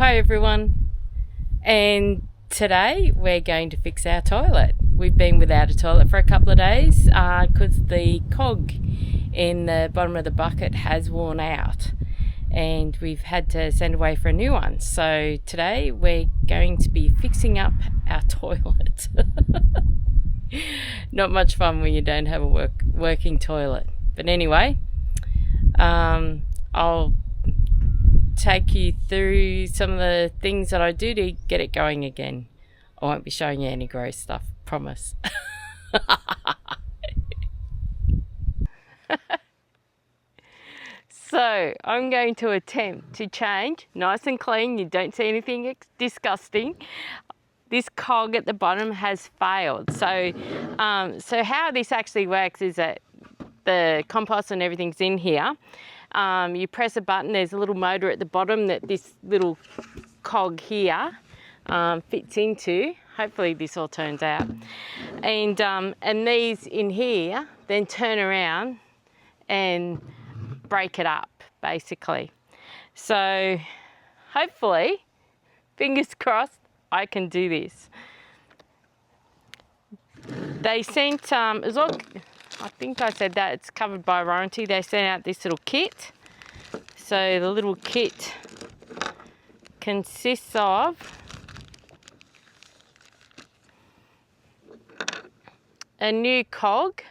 Hi everyone, and today we're going to fix our toilet. We've been without a toilet for a couple of days because the cog in the bottom of the bucket has worn out and we've had to send away for a new one. So today we're going to be fixing up our toilet. Not much fun when you don't have a working toilet. But anyway, I'll take you through some of the things that I do to get it going again. I won't be showing you any gross stuff, promise. So I'm going to attempt to change, nice and clean, you don't see anything disgusting. This cog at the bottom has failed. So how this actually works is that the compost and everything's in here. You press a button, there's a little motor at the bottom that this little cog here fits into. Hopefully this all turns out. And these in here then turn around and break it up, basically. So hopefully, fingers crossed, I can do this. They sent, as well, I think I said that it's covered by warranty. They sent out this little kit. So the little kit consists of a new cog,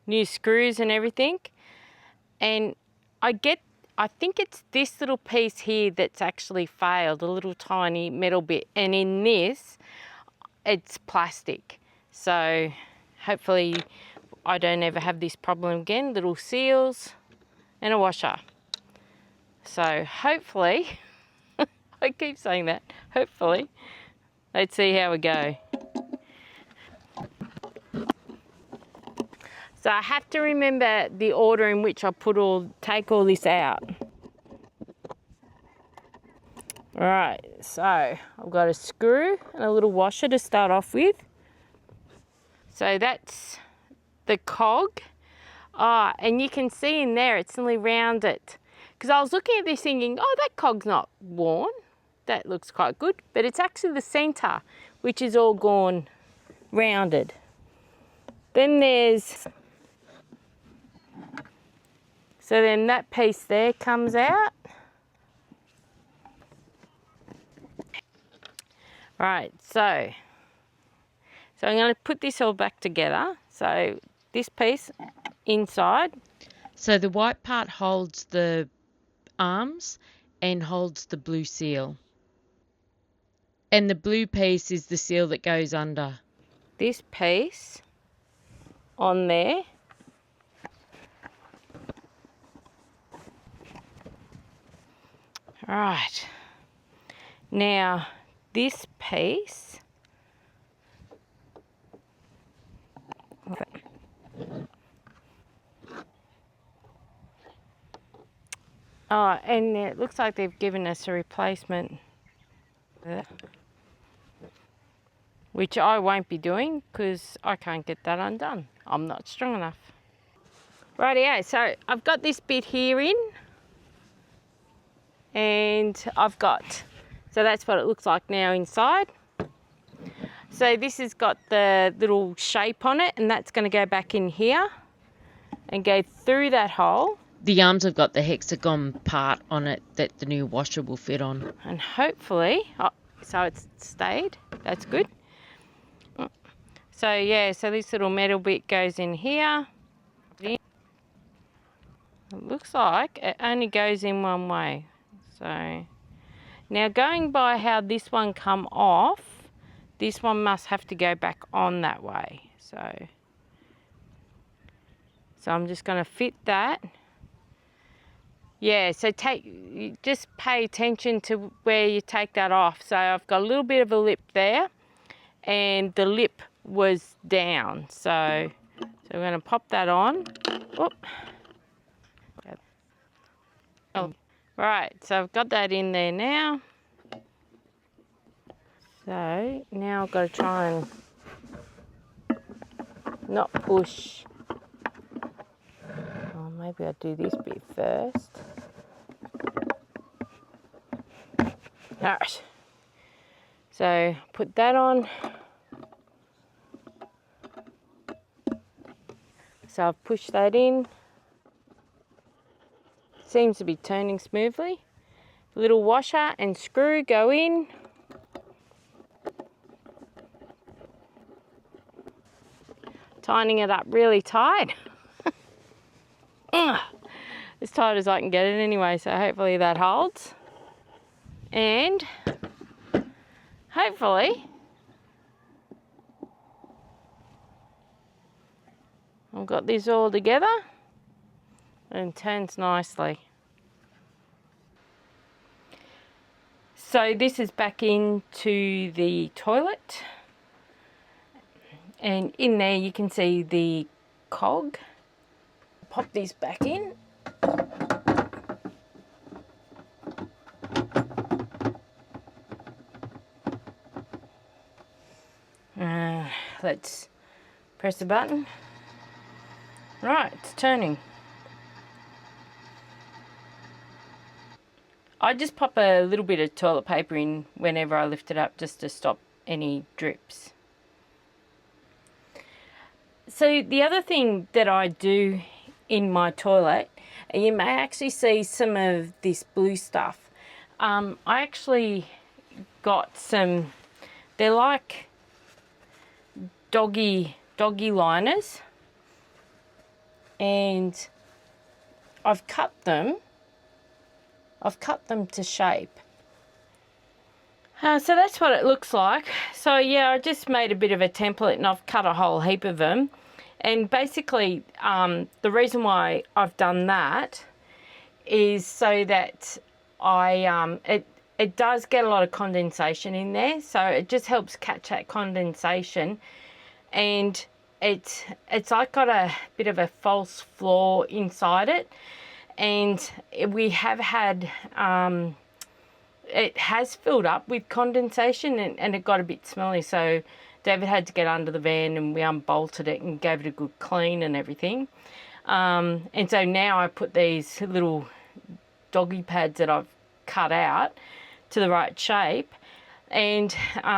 new screws and everything. And I think it's this little piece here that's actually failed, a little tiny metal bit. And in this, it's plastic. So hopefully I don't ever have this problem again. Little seals and a washer. So hopefully, I keep saying that, hopefully, let's see how we go. So I have to remember the order in which I take all this out. Right, so I've got a screw and a little washer to start off with. So that's the cog. And you can see in there it's nearly rounded. Because I was looking at this thinking, oh, that cog's not worn. That looks quite good. But it's actually the centre, which is all gone rounded. Then so then that piece there comes out. Right, so I'm going to put this all back together. So this piece inside. So the white part holds the arms and holds the blue seal. And the blue piece is the seal that goes under. This piece on there. Right. Now, this piece. Oh, and it looks like they've given us a replacement, which I won't be doing because I can't get that undone. I'm not strong enough. Rightio, so I've got this bit here in, and so that's what it looks like now inside. So this has got the little shape on it, and that's going to go back in here and go through that hole. The arms have got the hexagon part on it that the new washer will fit on. And hopefully, so it's stayed, that's good. So yeah, so this little metal bit goes in here. It looks like it only goes in one way. So now going by how this one come off, this one must have to go back on that way. So I'm just going to fit that. Yeah, so just pay attention to where you take that off. So I've got a little bit of a lip there, and the lip was down. So we're going to pop that on. Oop. Oh, right, so I've got that in there now. So now I've got to try and not push. Oh, maybe I'll do this bit first. Alright, so put that on. So I've pushed that in. Seems to be turning smoothly. Little washer and screw go in. Tightening it up really tight. As tight as I can get it anyway, so hopefully that holds. And hopefully I've got this all together and turns nicely. So this is back into the toilet, and in there you can see the cog. Pop this back in. Let's press the button. Right, it's turning. I just pop a little bit of toilet paper in whenever I lift it up just to stop any drips. So the other thing that I do in my toilet, and you may actually see some of this blue stuff. I actually got some, they're like doggy liners, and I've cut them to shape. So that's what it looks like. So yeah, I just made a bit of a template and I've cut a whole heap of them. And basically the reason why I've done that is so that it does get a lot of condensation in there, so it just helps catch that condensation. And it's like got a bit of a false floor inside it, and we have had it has filled up with condensation, and it got a bit smelly, so David had to get under the van and we unbolted it and gave it a good clean and everything. And so now I put these little doggy pads that I've cut out to the right shape, and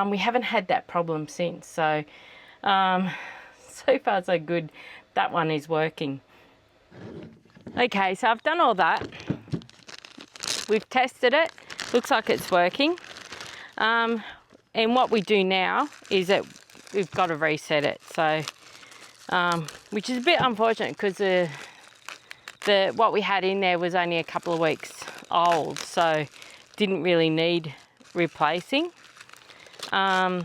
we haven't had that problem since. So so far so good. That one is working. Okay, so I've done all that. We've tested it. Looks like it's working. And what we do now is that we've got to reset it. So, which is a bit unfortunate because what we had in there was only a couple of weeks old, so didn't really need replacing. So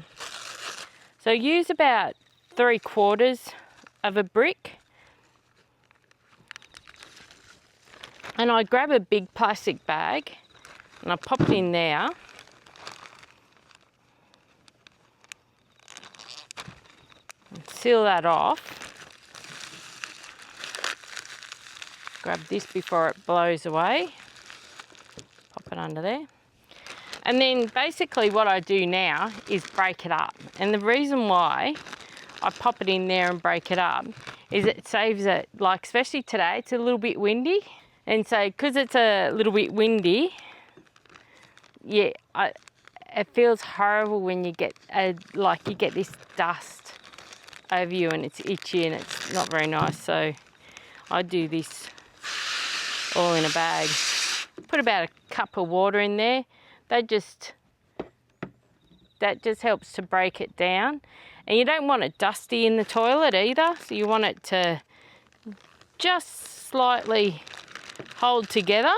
use about 3/4 of a brick, and I grab a big plastic bag and I pop it in there. And seal that off. Grab this before it blows away. Pop it under there. And then basically what I do now is break it up. And the reason why I pop it in there and break it up is it saves it, like especially today, it's a little bit windy. And so because it's a little bit windy, yeah, it feels horrible when you get you get this dust over you and it's itchy and it's not very nice. So I do this all in a bag. Put about a cup of water in there. That just helps to break it down. And you don't want it dusty in the toilet either, so you want it to just slightly hold together.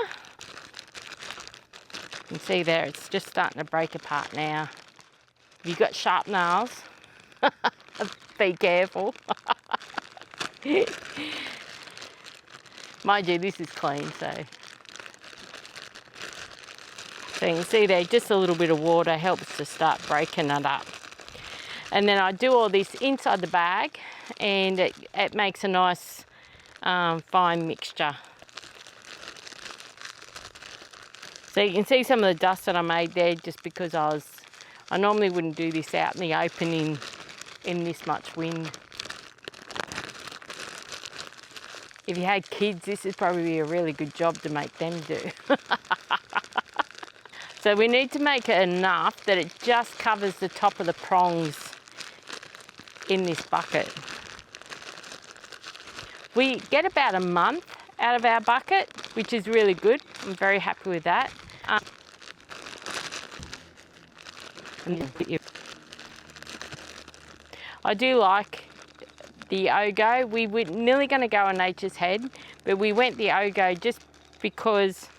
You can see there, it's just starting to break apart now. If you've got sharp nails, be careful. Mind you, this is clean, so you can see there, just a little bit of water helps to start breaking it up. And then I do all this inside the bag, and it makes a nice fine mixture. So you can see some of the dust that I made there just because I normally wouldn't do this out in the open in this much wind. If you had kids, this is probably a really good job to make them do. So we need to make it enough that it just covers the top of the prongs in this bucket. We get about a month out of our bucket, which is really good. I'm very happy with that. I do like the OGO. We were nearly going to go on Nature's Head, but we went the OGO just because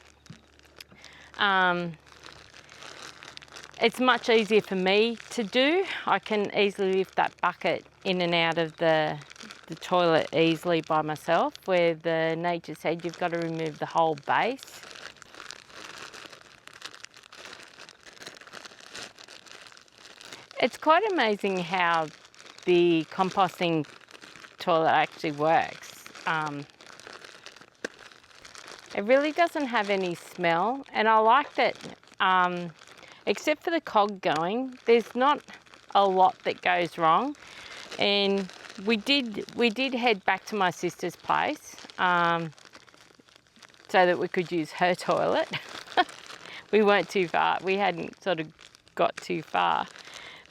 it's much easier for me to do. I can easily lift that bucket in and out of the toilet easily by myself, where the Nature's Head, you've got to remove the whole base. It's quite amazing how the composting toilet actually works. It really doesn't have any smell, and I like that, except for the cog going, there's not a lot that goes wrong. And we did head back to my sister's place so that we could use her toilet. We weren't too far. We hadn't sort of got too far,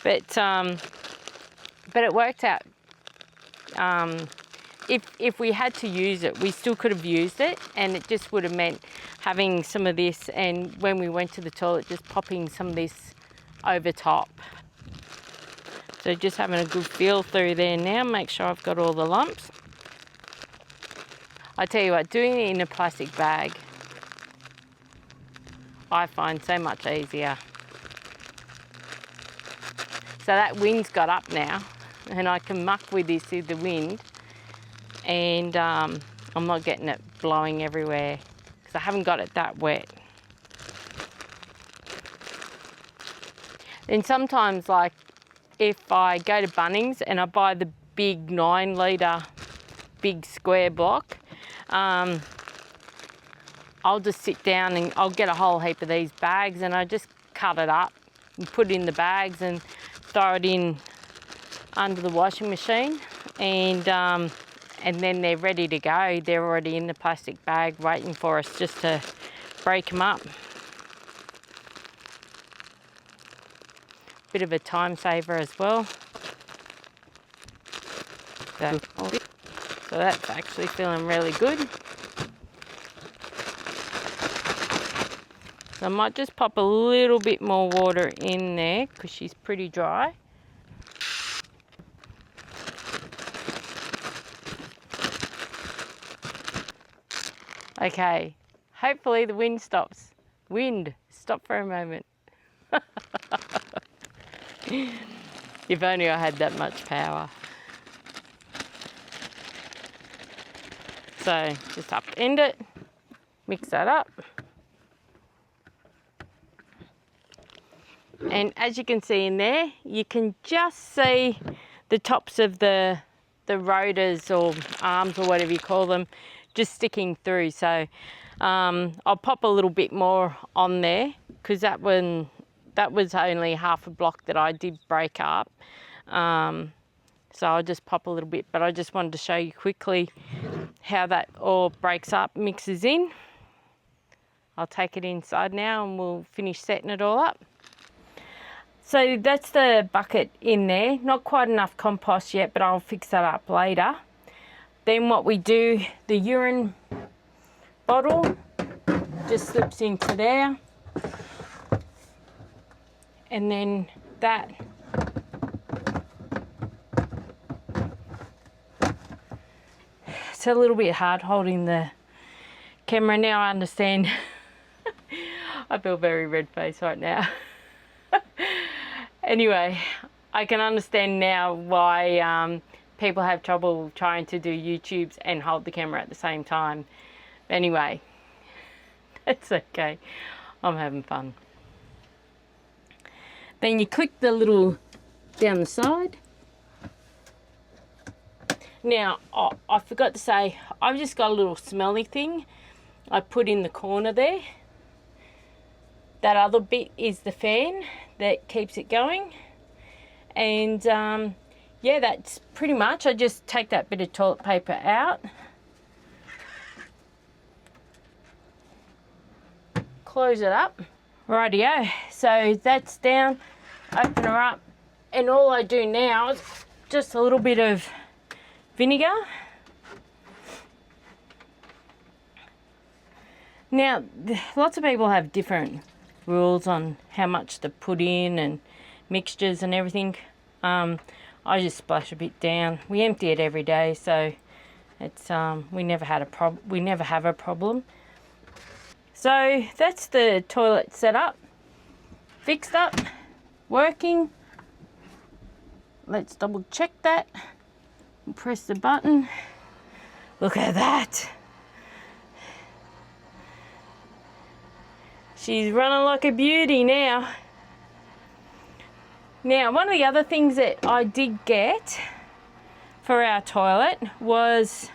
but it worked out. If we had to use it, we still could have used it, and it just would have meant having some of this, and when we went to the toilet, just popping some of this over top. So just having a good feel through there now, make sure I've got all the lumps. I tell you what, doing it in a plastic bag, I find so much easier. So that wind's got up now, and I can muck with this with the wind, and I'm not getting it blowing everywhere because I haven't got it that wet. And sometimes, like, if I go to Bunnings and I buy the big 9 litre big square block, I'll just sit down and I'll get a whole heap of these bags, and I just cut it up and put it in the bags and throw it in under the washing machine, and then they're ready to go. They're already in the plastic bag waiting for us just to break them up. Bit of a time saver as well. So that's actually feeling really good. So I might just pop a little bit more water in there because she's pretty dry. Okay, hopefully the wind stops. Wind, stop for a moment. If only I had that much power. So just upend it, mix that up. And as you can see in there, you can just see the tops of the rotors or arms or whatever you call them just sticking through. So I'll pop a little bit more on there because that was only half a block that I did break up. So I'll just pop a little bit, but I just wanted to show you quickly how that all breaks up, mixes in. I'll take it inside now and we'll finish setting it all up. So that's the bucket in there. Not quite enough compost yet, but I'll fix that up later. Then what we do, the urine bottle just slips into there. And then that it's a little bit hard holding the camera now. I understand. I feel very red-faced right now. Anyway, I can understand now why people have trouble trying to do YouTubes and hold the camera at the same time. Anyway, it's okay. I'm having fun. Then you click the little down the side. Now, I forgot to say, I've just got a little smelly thing I put in the corner there. That other bit is the fan that keeps it going. And yeah, that's pretty much. I just take that bit of toilet paper out, close it up Rightio, so that's down, open her up, and all I do now is just a little bit of vinegar. Now, lots of people have different rules on how much to put in and mixtures and everything. I just splash a bit down. We empty it every day, so it's we never have a problem. So that's the toilet set up, fixed up, working. Let's double check that. Press the button. Look at that. She's running like a beauty now. Now, one of the other things that I did get for our toilet was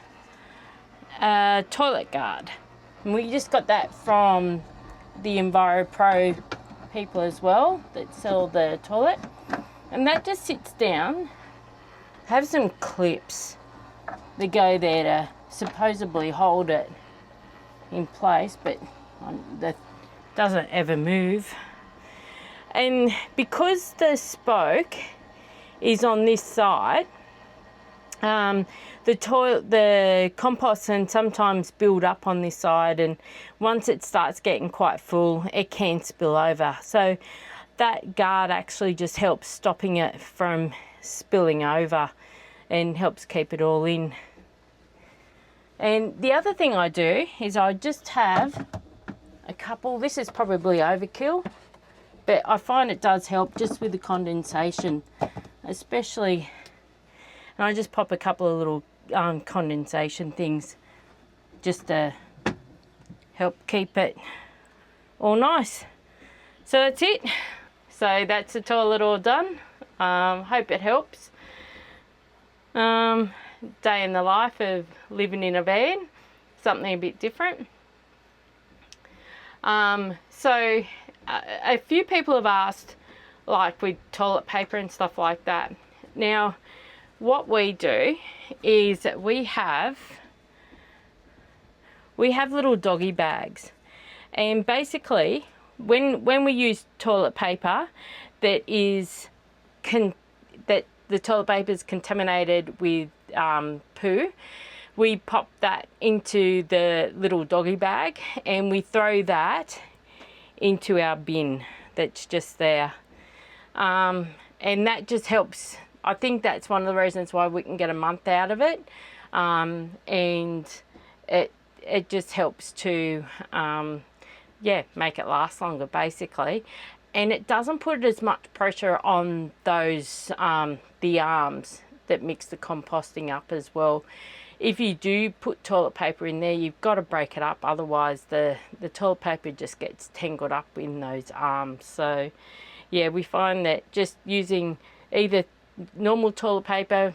a toilet guard. And we just got that from the EnviroPro people as well that sell the toilet. And that just sits down, have some clips that go there to supposedly hold it in place, but that doesn't ever move. And because the spoke is on this side, the compost can sometimes build up on this side, and once it starts getting quite full, it can spill over. So that guard actually just helps stopping it from spilling over and helps keep it all in. And the other thing I do is I just have a couple, this is probably overkill, but I find it does help just with the condensation, especially, and I just pop a couple of little condensation things just to help keep it all nice. So that's it. So that's the toilet all done. Hope it helps. Day in the life of living in a van, something a bit different. So a few people have asked, like with toilet paper and stuff like that. Now, what we do is that we have little doggy bags, and basically when we use toilet paper that the toilet paper is contaminated with poo, we pop that into the little doggy bag and we throw that into our bin that's just there. And that just helps. I think that's one of the reasons why we can get a month out of it. And it just helps to, make it last longer, basically. And it doesn't put as much pressure on those, the arms that mix the composting up as well. If you do put toilet paper in there, you've got to break it up, otherwise the toilet paper just gets tangled up in those arms. So yeah, we find that just using either normal toilet paper,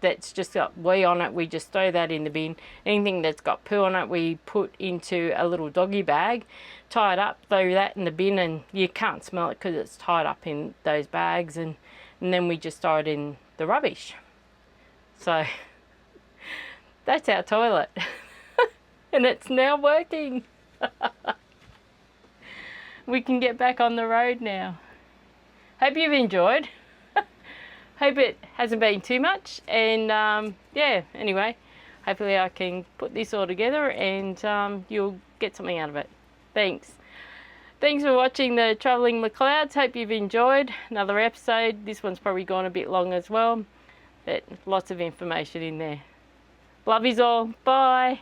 that's just got wee on it, we just throw that in the bin. Anything that's got poo on it, we put into a little doggy bag, tie it up, throw that in the bin, and you can't smell it because it's tied up in those bags, and then we just throw it in the rubbish. So that's our toilet. And it's now working. We can get back on the road now. Hope you've enjoyed. Hope it hasn't been too much. And anyway, hopefully I can put this all together and you'll get something out of it. Thanks. Thanks for watching the Travelling McLeods. Hope you've enjoyed another episode. This one's probably gone a bit long as well, but lots of information in there. Love yous all. Bye.